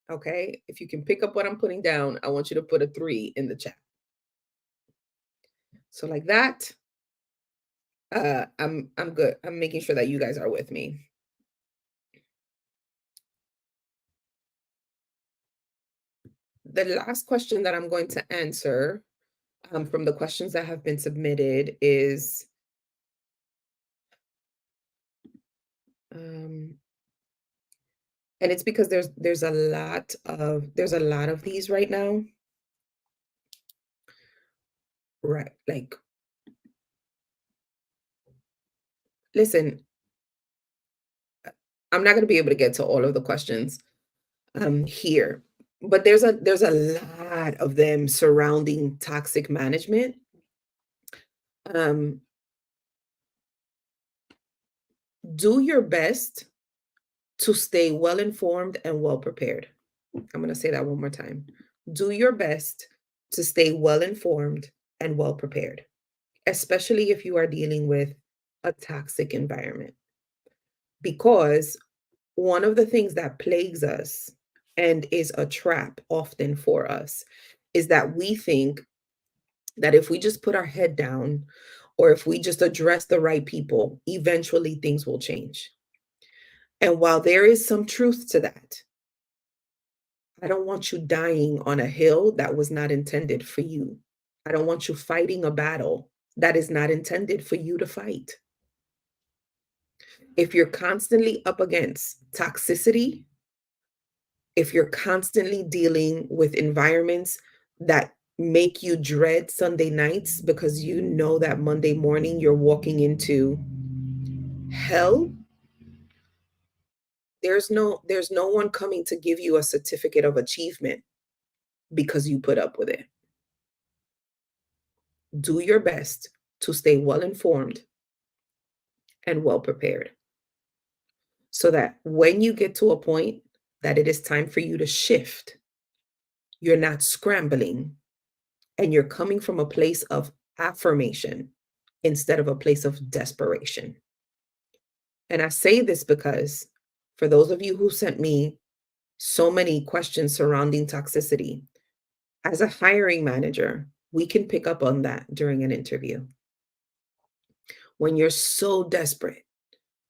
Okay? If you can pick up what I'm putting down, I want you to put a 3 in the chat. So like that, I'm good. I'm making sure that you guys are with me. The last question that I'm going to answer from the questions that have been submitted is um, and it's because there's a lot of these right now. Right. Like, listen, I'm not going to be able to get to all of the questions here, but there's a lot of them surrounding toxic management. Um, do your best to stay well informed and well prepared. I'm going to say that one more time. Do your best to stay well informed and well prepared, especially if you are dealing with a toxic environment. Because one of the things that plagues us and is a trap often for us is that we think that if we just put our head down or if we just address the right people, eventually things will change. And while there is some truth to that, I don't want you dying on a hill that was not intended for you. I don't want you fighting a battle that is not intended for you to fight. If you're constantly up against toxicity, if you're constantly dealing with environments that make you dread Sunday nights because you know that Monday morning you're walking into hell, there's no one coming to give you a certificate of achievement because you put up with it. Do your best to stay well informed and well prepared so that when you get to a point that it is time for you to shift, you're not scrambling and you're coming from a place of affirmation instead of a place of desperation. And I say this because for those of you who sent me so many questions surrounding toxicity, as a hiring manager, we can pick up on that during an interview. When you're so desperate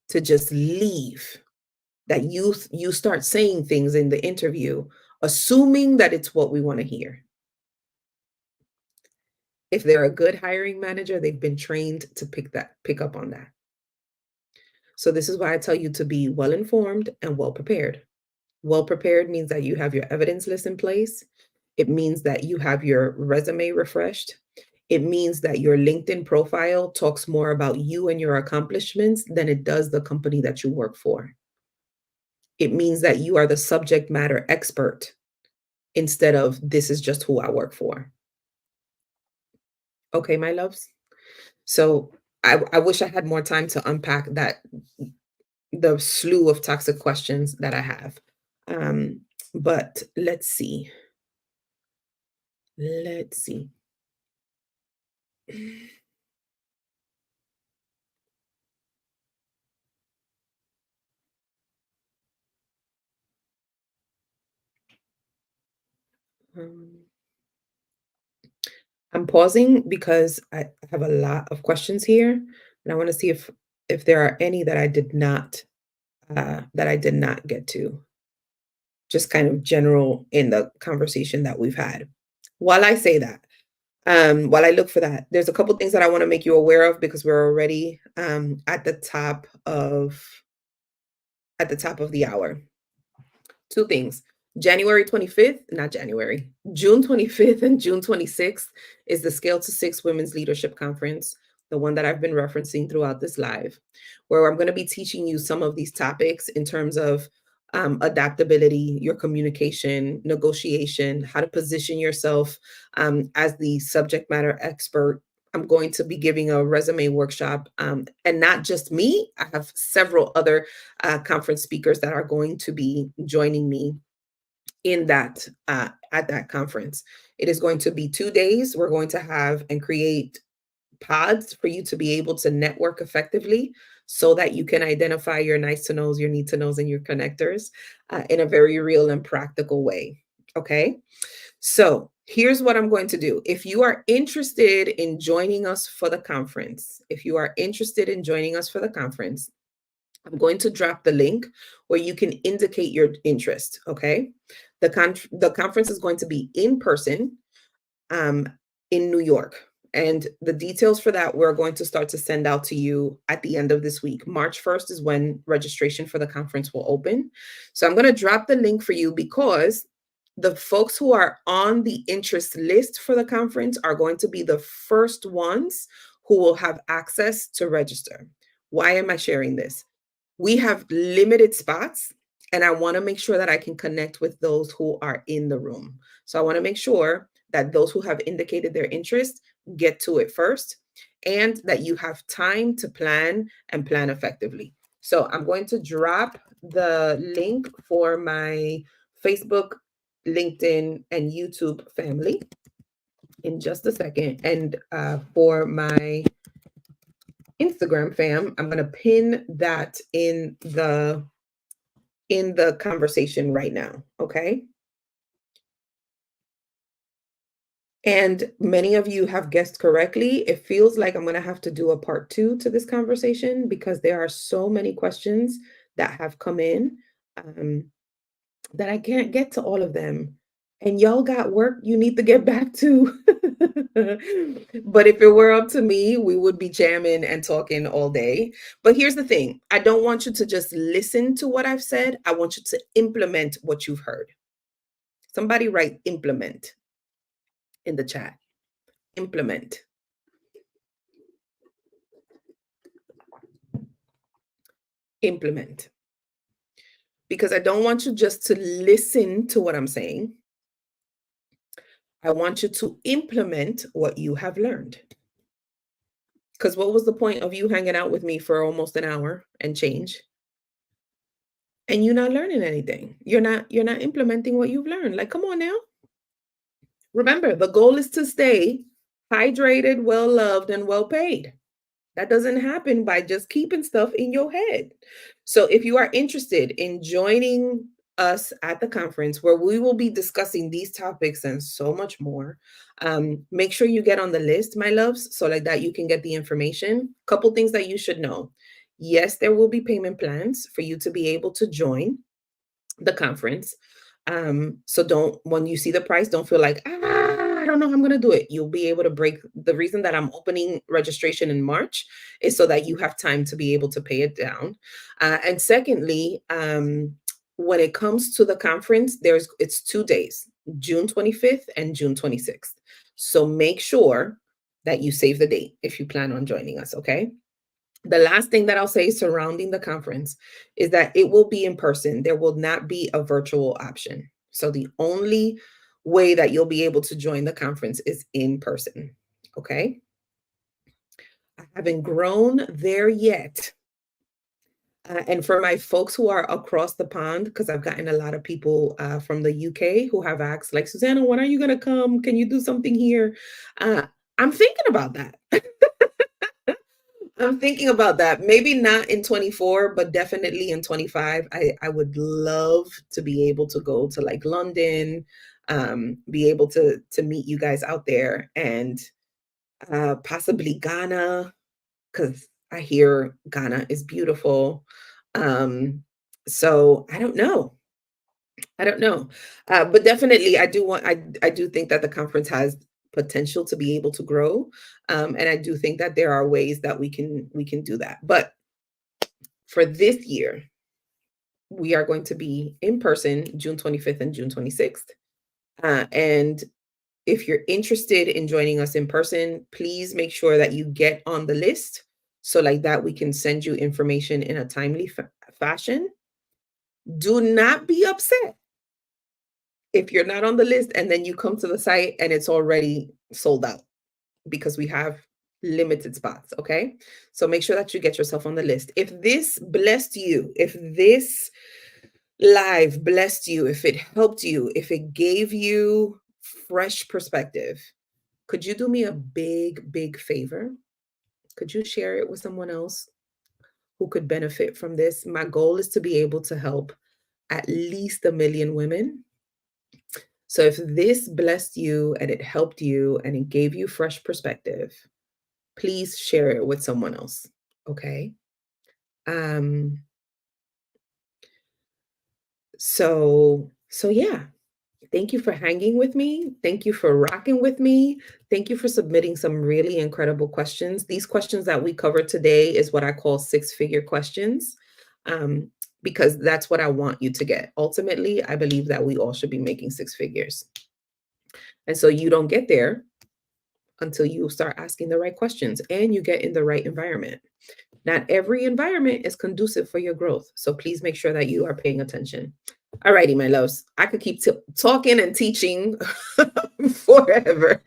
to just leave that you start saying things in the interview assuming that it's what we want to hear. If they're a good hiring manager, they've been trained to pick up on that. So this is why I tell you to be well informed and well prepared. Well prepared means that you have your evidence list in place. It means that you have your resume refreshed. It means that your LinkedIn profile talks more about you and your accomplishments than it does the company that you work for. It means that you are the subject matter expert instead of this is just who I work for. Okay, my loves. So I wish I had more time to unpack the slew of toxic questions that I have. Um, but let's see. Let's see. Um, I'm pausing because I have a lot of questions here, and I want to see if there are any that I did not get to. Just kind of general in the conversation that we've had. While I say that, while I look for that, there's a couple things that I want to make you aware of because we're already at the top of the hour. Two things. January 25th, not January, June 25th and June 26th is the Scale to Six Women's Leadership Conference, the one that I've been referencing throughout this live, where I'm going to be teaching you some of these topics in terms of adaptability, your communication, negotiation, how to position yourself as the subject matter expert. I'm going to be giving a resume workshop, and not just me. I have several other conference speakers that are going to be joining me in that at that conference. It is going to be 2 days. We're going to have and create pods for you to be able to network effectively so that you can identify your nice to knows, your need to knows, and your connectors in a very real and practical way. Okay. So here's what I'm going to do. If you are interested in joining us for the conference, I'm going to drop the link where you can indicate your interest. Okay. The conference is going to be in person um, in New York. And the details for that, we're going to start to send out to you at the end of this week. March 1st is when registration for the conference will open. So I'm going to drop the link for you because the folks who are on the interest list for the conference are going to be the first ones who will have access to register. Why am I sharing this? We have limited spots, and I want to make sure that I can connect with those who are in the room. So I want to make sure that those who have indicated their interest get to it first and that you have time to plan and plan effectively. So I'm going to drop the link for my Facebook LinkedIn, and YouTube family in just a second. And for my Instagram fam, I'm going to pin that in the conversation right now, okay? And many of you have guessed correctly. It feels like I'm going to have to do a part 2 to this conversation because there are so many questions that have come in um, that I can't get to all of them. And y'all got work you need to get back to. But if it were up to me, we would be jamming and talking all day. But here's the thing, I don't want you to just listen to what I've said. I want you to implement what you've heard. Somebody write implement in the chat. Implement. Implement. Because I don't want you just to listen to what I'm saying. I want you to implement what you have learned. Because what was the point of you hanging out with me for almost an hour and change? And you're not learning anything. You're not implementing what you've learned. Like, come on now. Remember, the goal is to stay hydrated, well loved, and well paid. That doesn't happen by just keeping stuff in your head. So if you are interested in joining us at the conference where we will be discussing these topics and so much more, make sure you get on the list, my loves, so like that you can get the information. Couple things that you should know. Yes, there will be payment plans for you to be able to join the conference. So don't, when you see the price, don't feel like, I don't know how I'm going to do it. You'll be able to break. The reason that I'm opening registration in March is so that you have time to be able to pay it down. And secondly, when it comes to the conference, it's 2 days, June 25th and June 26th. So make sure that you save the date if you plan on joining us, okay? The last thing that I'll say surrounding the conference is that it will be in person. There will not be a virtual option. So the only way that you'll be able to join the conference is in person. Okay. I haven't grown there yet. And for my folks who are across the pond, because I've gotten a lot of people from the UK who have asked, like, Susana, when are you going to come? Can you do something here? I'm thinking about that. I'm thinking about that. Maybe not in 24, but definitely in 25. I would love to be able to go to like London, be able to meet you guys out there, and possibly Ghana, because I hear Ghana is beautiful. So I don't know. I don't know. But definitely I do think that the conference has potential to be able to grow. And I do think that there are ways that we can do that. But for this year, we are going to be in person June 25th and June 26th. And if you're interested in joining us in person, please make sure that you get on the list so like that we can send you information in a timely fashion. Do not be upset if you're not on the list and then you come to the site and it's already sold out because we have limited spots, okay? So make sure that you get yourself on the list. If this blessed you, if this live blessed you, if it helped you, if it gave you fresh perspective, could you do me a big favor? Could you share it with someone else who could benefit from this? My goal is to be able to help at least 1 million women. So if this blessed you and it helped you and it gave you fresh perspective, please share it with someone else. Okay. Um, so yeah. Thank you for hanging with me. Thank you for rocking with me. Thank you for submitting some really incredible questions. These questions that we covered today is what I call 6-figure questions, because that's what I want you to get. Ultimately, I believe that we all should be making 6 figures. And so you don't get there until you start asking the right questions and you get in the right environment. Not every environment is conducive for your growth. So please make sure that you are paying attention. All righty, my loves. I could keep talking and teaching forever.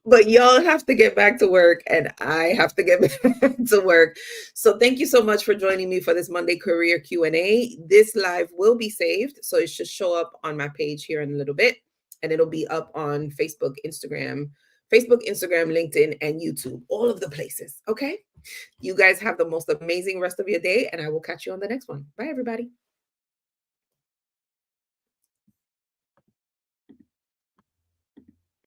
But y'all have to get back to work and I have to get back to work. So thank you so much for joining me for this Monday career Q&A. This live will be saved, so it should show up on my page here in a little bit, and it'll be up on Facebook, Instagram, LinkedIn, and YouTube, all of the places. Okay? You guys have the most amazing rest of your day, and I will catch you on the next one. Bye, everybody.